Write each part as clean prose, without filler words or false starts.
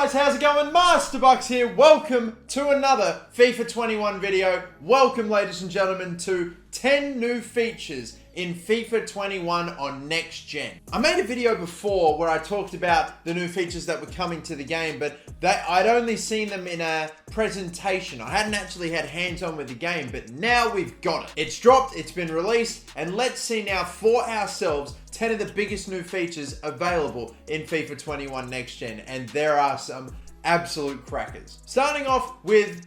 guys, how's it going? MasterBucks here. Welcome to another FIFA 21 video. Welcome, ladies and gentlemen, to 10 new features in FIFA 21 on Next Gen. I made a video before where I talked about the new features that were coming to the game, but I'd only seen them in a presentation. I hadn't actually had hands-on with the game, but now we've got it. It's dropped, it's been released, and let's see now for ourselves 10 of the biggest new features available in FIFA 21 Next Gen, and there are some absolute crackers. Starting off with,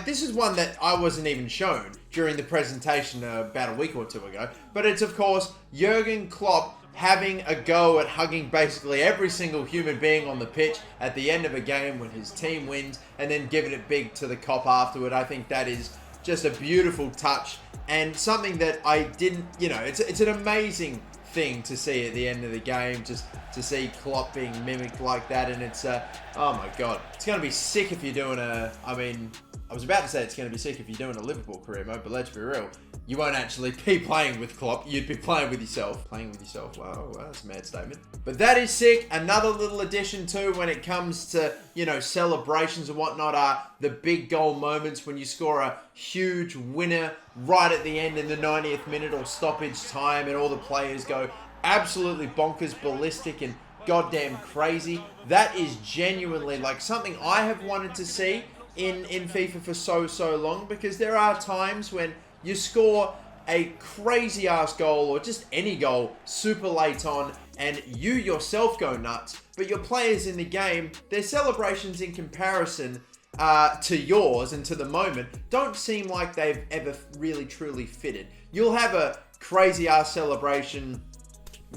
this is one that I wasn't even shown during the presentation about a week or two ago, but it's of course Jurgen Klopp having a go at hugging basically every single human being on the pitch at the end of a game when his team wins, and then giving it big to the cop afterward. I think that is just a beautiful touch, and something that I didn't, it's an amazing thing to see at the end of the game, just to see Klopp being mimicked like that. And it's oh my god, it's going to be sick if you're doing I was about to say it's going to be sick if you're doing a Liverpool career mode, but let's be real, you won't actually be playing with Klopp, you'd be playing with yourself. Playing with yourself, wow, that's a mad statement. But that is sick. Another little addition too when it comes to, celebrations and whatnot are the big goal moments when you score a huge winner right at the end in the 90th minute or stoppage time, and all the players go absolutely bonkers, ballistic, and goddamn crazy. That is genuinely something I have wanted to see in FIFA for so long, because there are times when you score a crazy ass goal or just any goal super late on and you yourself go nuts, but your players in the game, their celebrations in comparison to yours and to the moment don't seem like they've ever really truly fitted. You'll have a crazy ass celebration,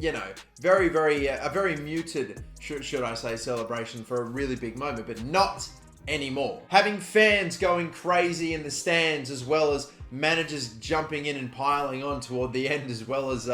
a very muted, should I say, celebration for a really big moment, but not anymore. Having fans going crazy in the stands, as well as managers jumping in and piling on toward the end, as well as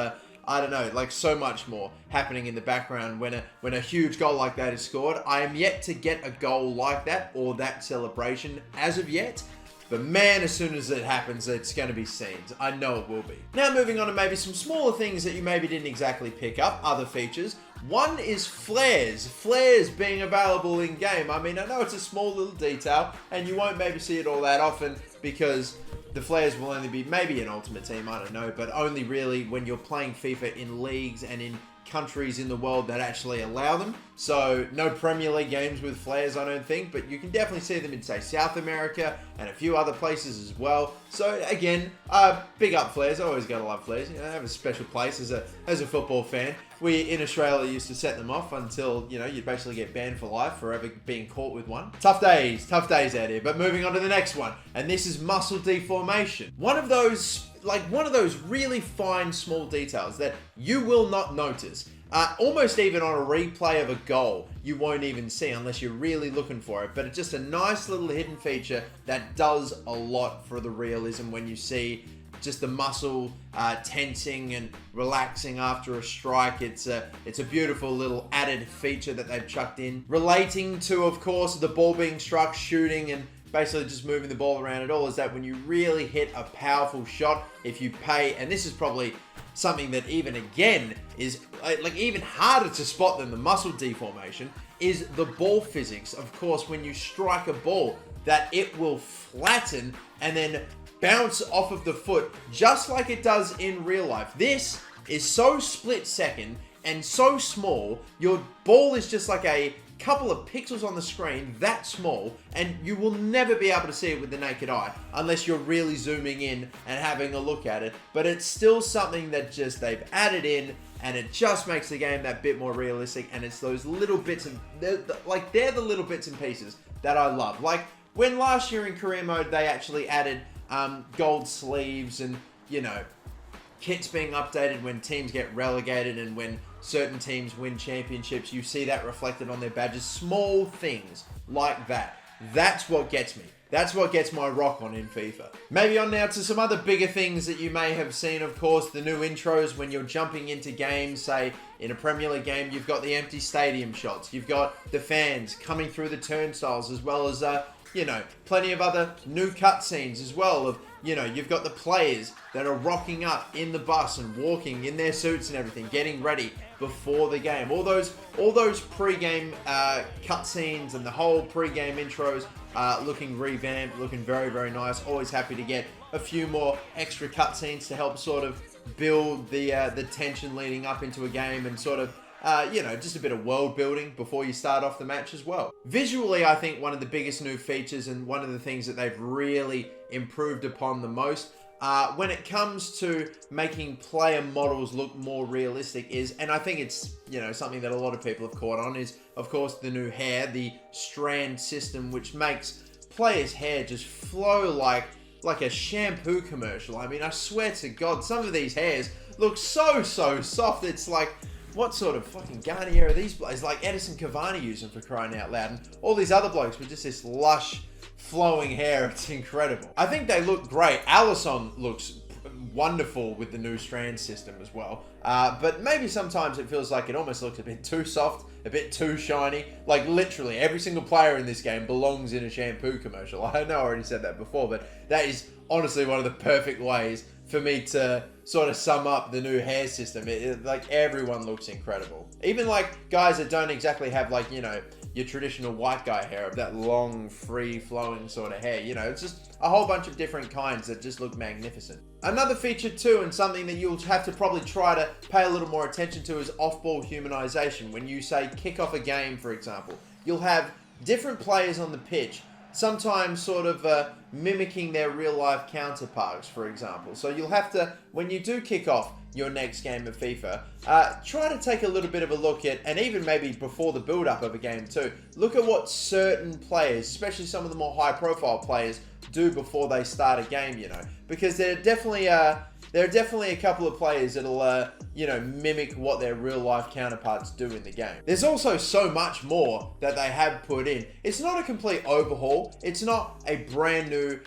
so much more happening in the background when a huge goal like that is scored. I am yet to get a goal like that or that celebration as of yet, but man, as soon as it happens, it's going to be scenes. I know it will be. Now moving on to maybe some smaller things that you maybe didn't exactly pick up, other features. One is flares. Flares being available in game. I know it's a small little detail and you won't maybe see it all that often, because the flares will only be maybe an Ultimate Team, I don't know, but only really when you're playing FIFA in leagues and in countries in the world that actually allow them. So no Premier League games with flares, I don't think, but you can definitely see them in, say, South America and a few other places as well. So again, big up flares. I always gotta love flares. They have a special place as a football fan. We in Australia used to set them off until, you'd basically get banned for life for ever being caught with one. Tough days out here. But moving on to the next one, and this is muscle deformation. One of those really fine small details that you will not notice. Almost even on a replay of a goal, you won't even see unless you're really looking for it. But it's just a nice little hidden feature that does a lot for the realism when you see just the muscle tensing and relaxing after a strike. It's a beautiful little added feature that they've chucked in, relating to, of course, the ball being struck, shooting, and basically just moving the ball around. It all is that when you really hit a powerful shot, if you pay, and this is probably something that even again is even harder to spot than the muscle deformation, is the ball physics. Of course, when you strike a ball, that it will flatten and then bounce off of the foot just like it does in real life. This is so split second and so small. Your ball is just like a couple of pixels on the screen, that small, and you will never be able to see it with the naked eye unless you're really zooming in and having a look at it. But it's still something that just they've added in, and it just makes the game that bit more realistic. And it's those little bits and they're the little bits and pieces that I love. Like when last year in career mode they actually added gold sleeves and kits being updated when teams get relegated and when certain teams win championships. You see that reflected on their badges. Small things like that. That's what gets me. That's what gets my rock on in FIFA. Maybe on now to some other bigger things that you may have seen. Of course, the new intros when you're jumping into games, say in a Premier League game, you've got the empty stadium shots. You've got the fans coming through the turnstiles, as well as you know, plenty of other new cutscenes as well of, you know, you've got the players that are rocking up in the bus and walking in their suits and everything, getting ready before the game. All those pre-game cutscenes and the whole pre-game intros looking revamped, looking very, very nice. Always happy to get a few more extra cutscenes to help sort of build the tension leading up into a game and sort of you know, just a bit of world building before you start off the match as well. Visually, I think one of the biggest new features and one of the things that they've really improved upon the most when it comes to making player models look more realistic is, and I think it's, you know, something that a lot of people have caught on, is of course the new hair, the strand system, which makes players' hair just flow like a shampoo commercial. I mean, I swear to God, some of these hairs look so soft. It's like, what sort of fucking Garnier are these blokes? Like Edison Cavani using, for crying out loud. And all these other blokes with just this lush, flowing hair. It's incredible. I think they look great. Alisson looks wonderful with the new strand system as well. But maybe sometimes it feels like it almost looks a bit too soft, a bit too shiny. Like literally every single player in this game belongs in a shampoo commercial. I know I already said that before, but that is honestly one of the perfect ways for me to sort of sum up the new hair system. Like everyone looks incredible. Even like guys that don't exactly have, like, you know, your traditional white guy hair of that long, free flowing sort of hair. You know, it's just a whole bunch of different kinds that just look magnificent. Another feature too, and something that you'll have to probably try to pay a little more attention to, is off-ball humanization. When you say kick off a game, for example, you'll have different players on the pitch, sometimes sort of mimicking their real life counterparts, for example. So you'll have to, when you do kick off your next game of FIFA, try to take a little bit of a look at, and even maybe before the build up of a game too, look at what certain players, especially some of the more high profile players, do before they start a game, you know, because there are definitely a couple of players that'll, you know, mimic what their real life counterparts do in the game. There's also so much more that they have put in. It's not a complete overhaul. It's not a brand new,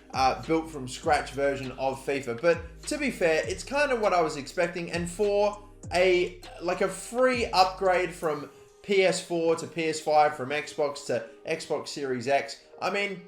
built from scratch version of FIFA. But to be fair, it's kind of what I was expecting. And for a free upgrade from PS4 to PS5, from Xbox to Xbox Series X, I mean,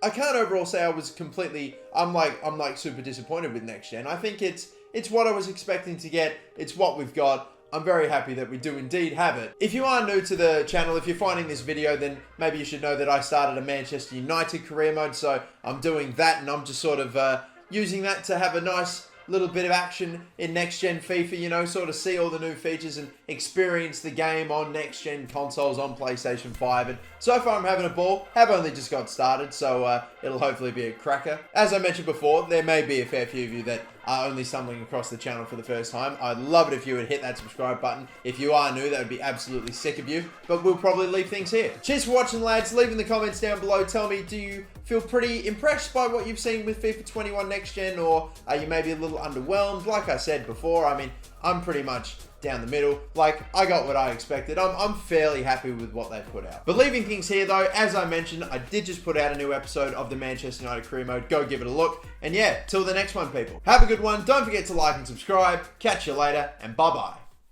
I can't overall say I was completely, I'm like super disappointed with next gen. I think it's what I was expecting to get. It's what we've got. I'm very happy that we do indeed have it. If you are new to the channel, if you're finding this video, then maybe you should know that I started a Manchester United career mode. So I'm doing that, and I'm just sort of using that to have a nice little bit of action in next-gen FIFA, you know, sort of see all the new features and experience the game on next-gen consoles, on PlayStation 5. And so far I'm having a ball. Have only just got started, so it'll hopefully be a cracker. As I mentioned before, there may be a fair few of you that are only stumbling across the channel for the first time. I'd love it if you would hit that subscribe button. If you are new, that would be absolutely sick of you, but we'll probably leave things here. Cheers for watching, lads. Leave in the comments down below. Tell me, do you feel pretty impressed by what you've seen with FIFA 21 Next Gen, or are you maybe a little underwhelmed? Like I said before, I mean, I'm pretty much down the middle. Like, I got what I expected. I'm fairly happy with what they've put out. But leaving things here though, as I mentioned, I did just put out a new episode of the Manchester United career mode. Go give it a look. And yeah, till the next one, people. Have a good one. Don't forget to like and subscribe. Catch you later, and bye-bye.